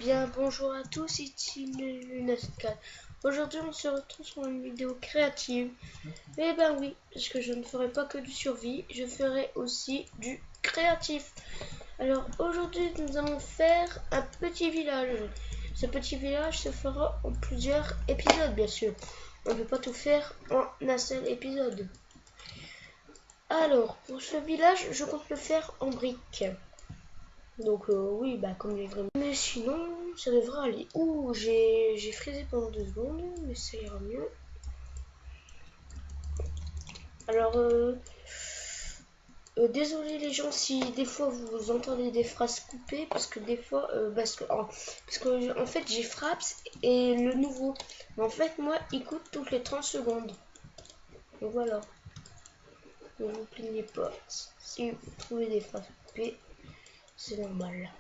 bien, bonjour à tous, ici Lunascal. Aujourd'hui, on se retrouve sur une vidéo créative. Eh ben oui, parce que je ne ferai pas que du survie, je ferai aussi du créatif. Alors aujourd'hui, nous allons faire un petit village. Ce petit village se fera en plusieurs épisodes, bien sûr. On ne peut pas tout faire en un seul épisode. Alors, pour ce village, je compte le faire en briques. Donc oui, bah comme les vrais. Mais sinon, ça devrait aller. Ouh, j'ai frisé pendant 2 secondes, mais ça ira mieux. Alors, désolé les gens si des fois vous entendez des phrases coupées, parce que des fois, parce que en fait j'ai Fraps et le nouveau. Mais en fait, moi, il coûte toutes les 30 secondes. Donc voilà. Ne vous plaignez pas. Si vous trouvez des phrases coupées, c'est normal.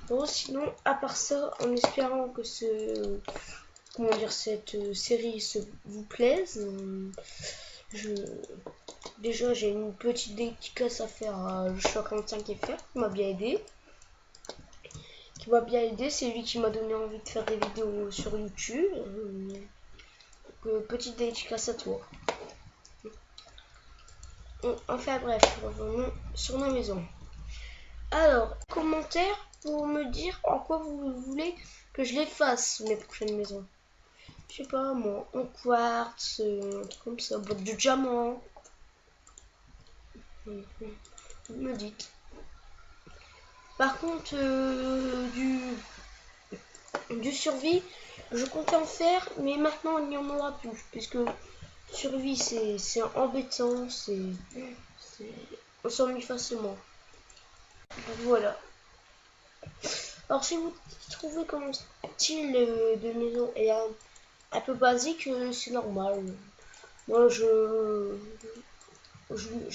Bon, sinon, à part ça, en espérant que cette série vous plaise, déjà j'ai une petite dédicace à faire à Joshua45FR qui m'a bien aidé. C'est lui qui m'a donné envie de faire des vidéos sur YouTube. Petite dédicace à toi. Enfin bref, revenons sur nos maisons. Alors, commentaire pour me dire en quoi vous voulez que je les fasse mes prochaines maisons. Je sais pas moi, en quartz, un truc comme ça, boîte de diamant. Vous me dites. Par contre, du survie, je comptais en faire, mais maintenant il n'y en aura plus, puisque survie c'est embêtant, on s'ennuie facilement. Donc voilà. Alors si vous trouvez que mon style de maison est un peu basique, c'est normal. Moi je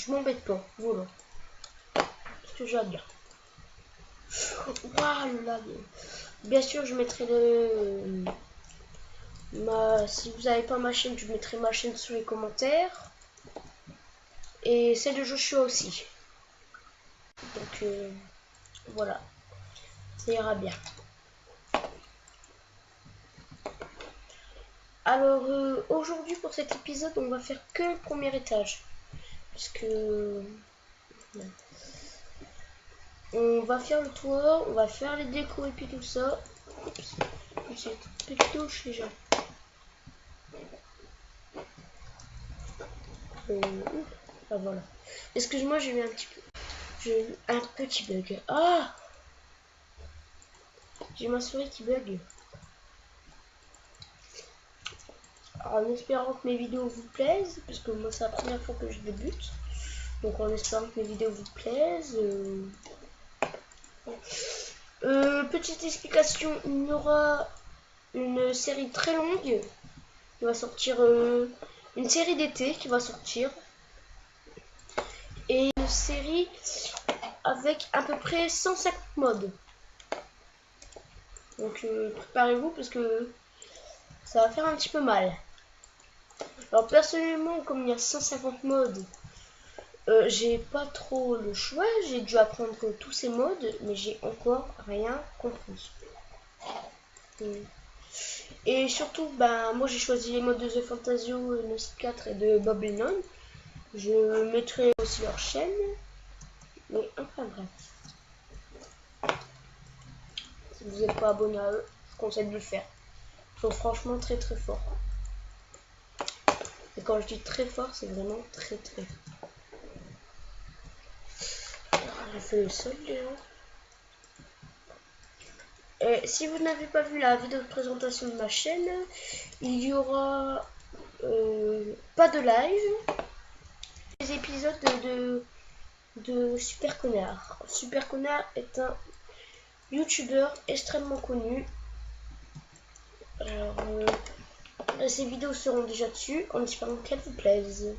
m'embête pas, voilà. Parce que j'aime bien. Waouh là, bien sûr je mettrai si vous n'avez pas ma chaîne, je mettrai ma chaîne sous les commentaires. Et celle de Joshua aussi. Donc voilà. Ça ira bien. Alors aujourd'hui pour cet épisode on va faire que le premier étage. Puisque on va faire le toit, on va faire les décos et puis tout ça. C'est petite touche déjà. Ah voilà. Excuse-moi, j'ai eu un petit bug. Ah, j'ai ma souris qui bug. Alors, en espérant que mes vidéos vous plaisent, parce que moi c'est la première fois que je débute. Donc en espérant que mes vidéos vous plaisent. Petite explication, il y aura une série très longue qui va sortir, une série d'été qui va sortir. Et une série avec à peu près 150 modes. Donc préparez-vous parce que ça va faire un petit peu mal. Alors personnellement, comme il y a 150 modes, j'ai pas trop le choix. J'ai dû apprendre tous ces modes, mais j'ai encore rien compris. Et surtout, moi j'ai choisi les modes de The Fantasio, Nosy 4 et de Bob Lennon. Je mettrai aussi leur chaîne. Mais enfin bref. Si vous n'êtes pas abonné à eux, je conseille de le faire. Ils sont franchement très très forts. Et quand je dis très fort, c'est vraiment très très fort. J'ai fait le sol déjà. Et si vous n'avez pas vu la vidéo de présentation de ma chaîne, il y aura pas de live. Des épisodes de Super Connard. Super Connard est un youtubeur extrêmement connu. Alors, ces vidéos seront déjà dessus en espérant qu'elles vous plaisent.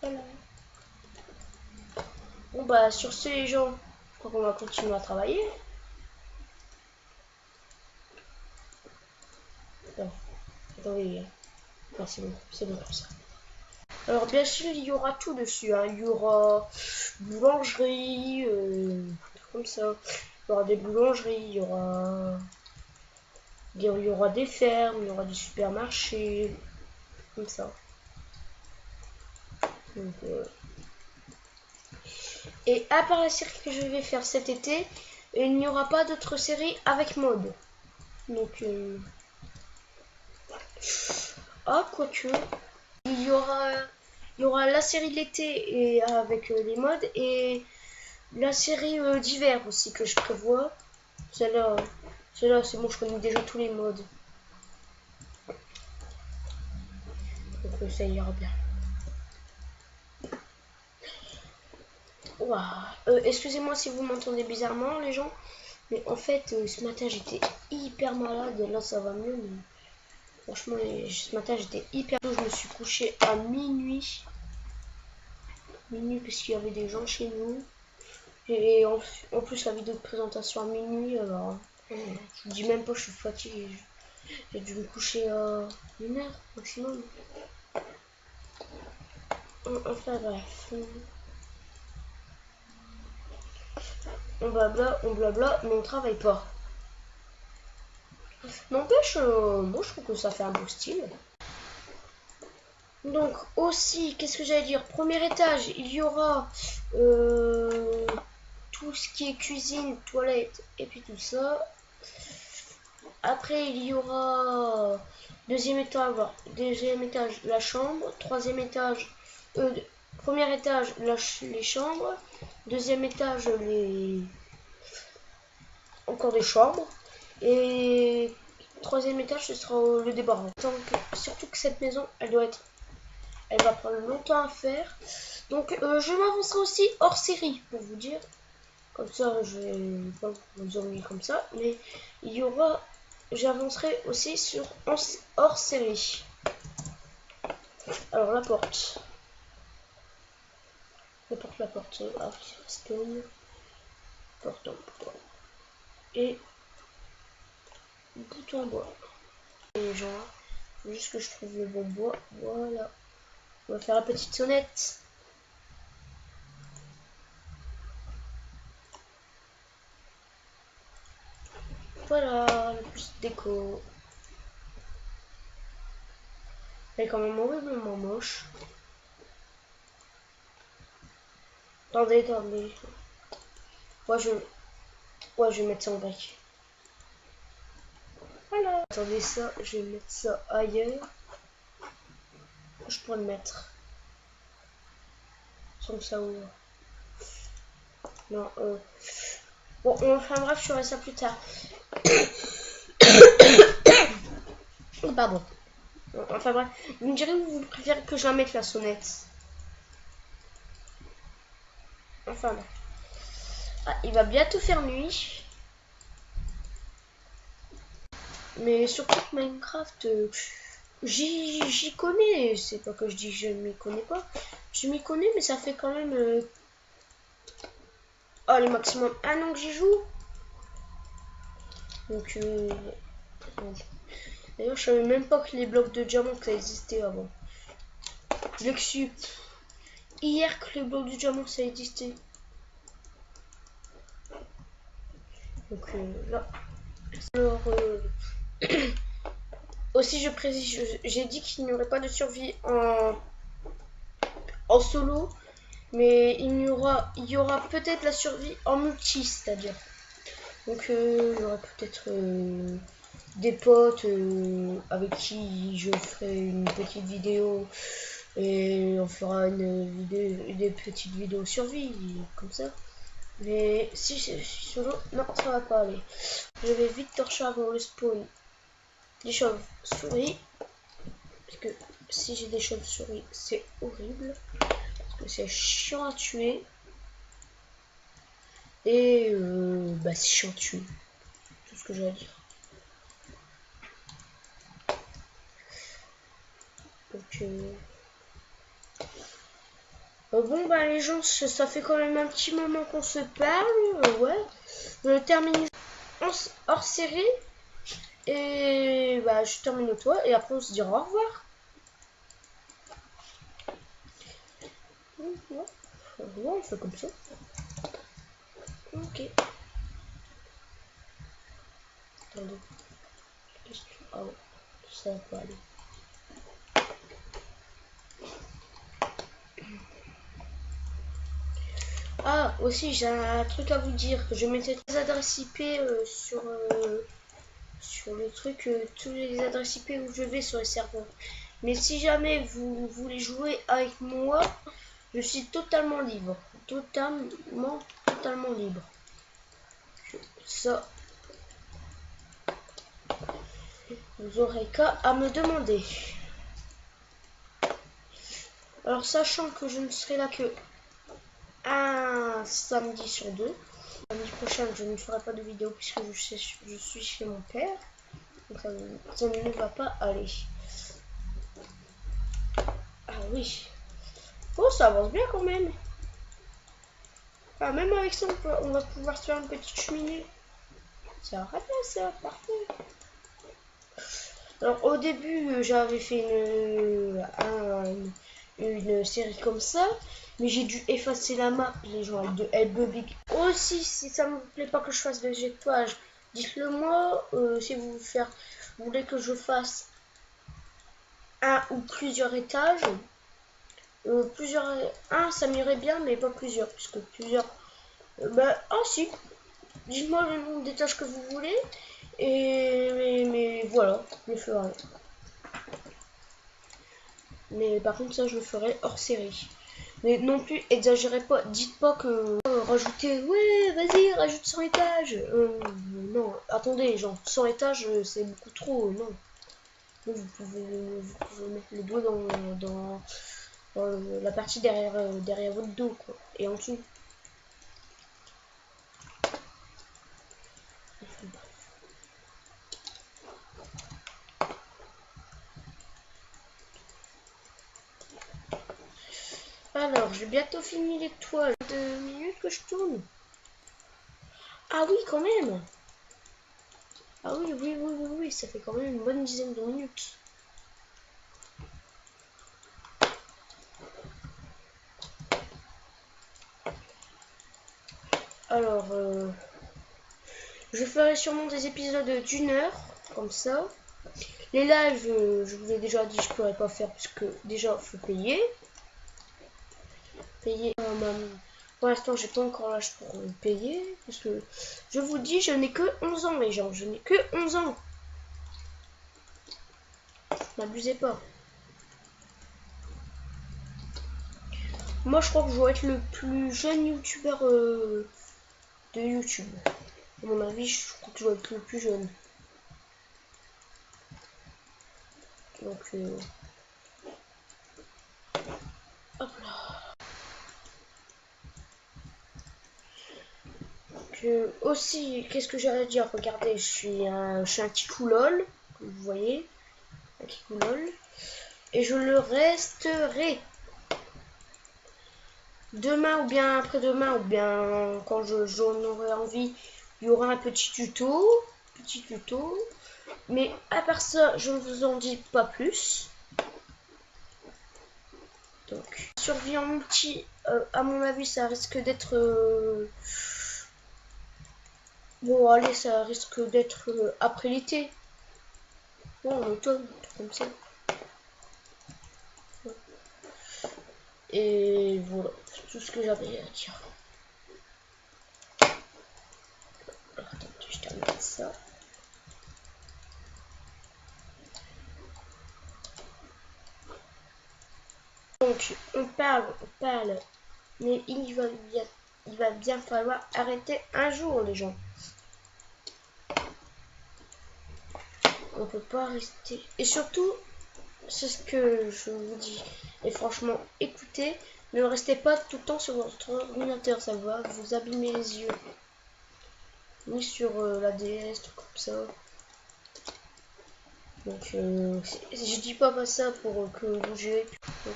Voilà. Bon sur ce les gens, je crois qu'on va continuer à travailler. Attendez, non, c'est bon comme ça. Alors bien sûr il y aura tout dessus, hein. Il y aura boulangerie, comme ça. y aura des boulangeries, il y aura des fermes, il y aura des supermarchés, comme ça. Donc, et à part la série que je vais faire cet été, il n'y aura pas d'autres séries avec mode. Donc, ah, quoique, il y aura la série de l'été et avec les modes et la série d'hiver aussi que je prévois. Celle-là, c'est bon, je connais déjà tous les modes. Donc ça ira bien. Excusez-moi si vous m'entendez bizarrement, les gens. Mais en fait, ce matin, j'étais hyper malade. Là, ça va mieux. Mais franchement, ce matin, j'étais hyper tôt. Je me suis couché à minuit. Minuit, parce qu'il y avait des gens chez nous. Et en plus, la vidéo de présentation à minuit. Alors, je vous dis même pas, je suis fatiguée. J'ai dû me coucher à 1 heure maximum. Enfin, bref. On blabla, mais on travaille pas. N'empêche, moi je trouve que ça fait un beau style. Donc aussi, qu'est-ce que j'allais dire? Premier étage, il y aura tout ce qui est cuisine, toilette et puis tout ça. Après, il y aura deuxième étage la chambre, troisième étage, premier étage les chambres, deuxième étage encore des chambres et troisième étage ce sera le débarras. Surtout que cette maison elle va prendre longtemps à faire, donc je m'avancerai aussi hors série pour vous dire, comme ça je vais pas vous ennuyer comme ça, mais j'avancerai aussi sur hors série. Alors la porte, stone, porte en bois et bouton en bois. Et genre, faut juste que je trouve le bon bois. Voilà. On va faire la petite sonnette. Voilà, la petite déco. Elle est quand même horriblement moche. Attendez. Ouais, je vais mettre ça en brique. Voilà. Attendez ça, je vais mettre ça ailleurs. Je pourrais le mettre. Sans que ça ouvre. Non, bon, enfin bref, je ferai ça plus tard. Pardon. Enfin bref, vous me direz où vous préférez que je la mette la sonnette. Enfin bref. Ah, il va bientôt faire nuit. Mais surtout que Minecraft, j'y connais. C'est pas que je dis que je ne m'y connais pas. Je m'y connais, mais ça fait quand même allez, maximum 1 an que j'y joue. Donc, d'ailleurs, je savais même pas que les blocs de diamant ça existait avant. Je l'ai su hier que les blocs de diamant ça existait. Donc là. Alors, aussi je précise, j'ai dit qu'il n'y aurait pas de survie en solo, mais il y aura peut-être la survie en multi, c'est-à-dire. Donc il y aura peut-être des potes avec qui je ferai une petite vidéo et on fera des petites vidéos survie comme ça. Mais si c'est solo, non, ça va pas aller. Je vais vite torcher avant le spawn des chauves-souris. Parce que si j'ai des chauves-souris, c'est horrible. Parce que c'est chiant à tuer. Et bah c'est chiant à tuer. Tout ce que j'ai à dire. Donc bon bah les gens, ça fait quand même un petit moment qu'on se parle. Ouais. Je termine hors série. Et bah je termine le toit. Et après on se dira au revoir. Ouais, on fait comme ça. Ok. Attendez. Ah ouais, ça va pas aller. Ah, aussi, j'ai un truc à vous dire. Je mettais des adresses IP sur le truc, tous les adresses IP où je vais sur les serveurs. Mais si jamais vous voulez jouer avec moi, je suis totalement libre. Totalement libre. Ça, vous aurez qu'à à me demander. Alors, sachant que je ne serai là que un samedi sur 2. Samedi prochain, je ne ferai pas de vidéo puisque je suis chez mon père. Donc ça ne va pas aller. Ah oui. Oh, ça avance bien quand même. Ah, même avec ça, on va pouvoir se faire une petite cheminée. Ça va bien, ça, parfait. Alors au début, j'avais fait une série comme ça, mais j'ai dû effacer la map, les gens, de Helbebic. Aussi, si ça me plaît pas que je fasse des jetages, dites-le moi. Si vous voulez que je fasse un ou plusieurs étages, un ça m'irait bien, mais pas plusieurs, puisque plusieurs, si, dites-moi le nombre d'étages que vous voulez, mais voilà, je le ferai. Mais par contre, ça, je le ferai hors série. Mais non plus, exagérez pas. Dites pas que rajouter, ouais, vas-y, rajoute 100 étages. Non, attendez, genre 100 étages, c'est beaucoup trop. Non. Donc, vous pouvez mettre le doigt dans la partie derrière votre dos, quoi. Et en dessous. Alors, j'ai bientôt fini les toiles. 2 minutes que je tourne. Ah oui, quand même. Ah oui, ça fait quand même une bonne dizaine de minutes. Alors, je ferai sûrement des épisodes d'1 heure, comme ça. Les lives, je vous ai déjà dit, je pourrais pas faire puisque déjà faut payer. Pour l'instant, j'ai pas encore l'âge pour payer parce que je vous dis, je n'ai que 11 ans, les gens. Je n'ai que 11 ans. N'abusez pas. Moi, je crois que je dois être le plus jeune youtubeur de YouTube. À mon avis, je crois que je dois être le plus jeune. Donc, hop là. Aussi, qu'est-ce que j'allais dire? Regardez, je suis un petit coulol, comme vous voyez. Un petit coulol. Et je le resterai. Demain ou bien après-demain ou bien quand j'en aurai envie, il y aura un petit tuto. Mais à part ça, je ne vous en dis pas plus. Donc, survie en multi, à mon avis, ça risque d'être... Bon, allez, ça risque d'être après l'été. Bon, en automne, comme ça. Et voilà, c'est tout ce que j'avais à dire. Alors, attendez, je termine ça. Donc, on parle, mais il va bien falloir arrêter un jour, les gens. On peut pas rester. Et surtout, c'est ce que je vous dis. Et franchement, écoutez, ne restez pas tout le temps sur votre ordinateur, ça va vous abîmer les yeux. Ni sur la DS, tout comme ça. Donc, je dis pas ça pour que vous jouez. Donc,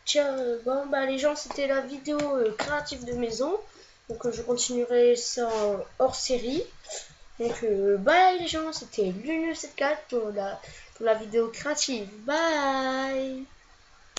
tiens, bon, les gens, c'était la vidéo créative de maison. Donc, je continuerai ça hors série. Donc, bye les gens, c'était Lune74 pour la vidéo créative. Bye!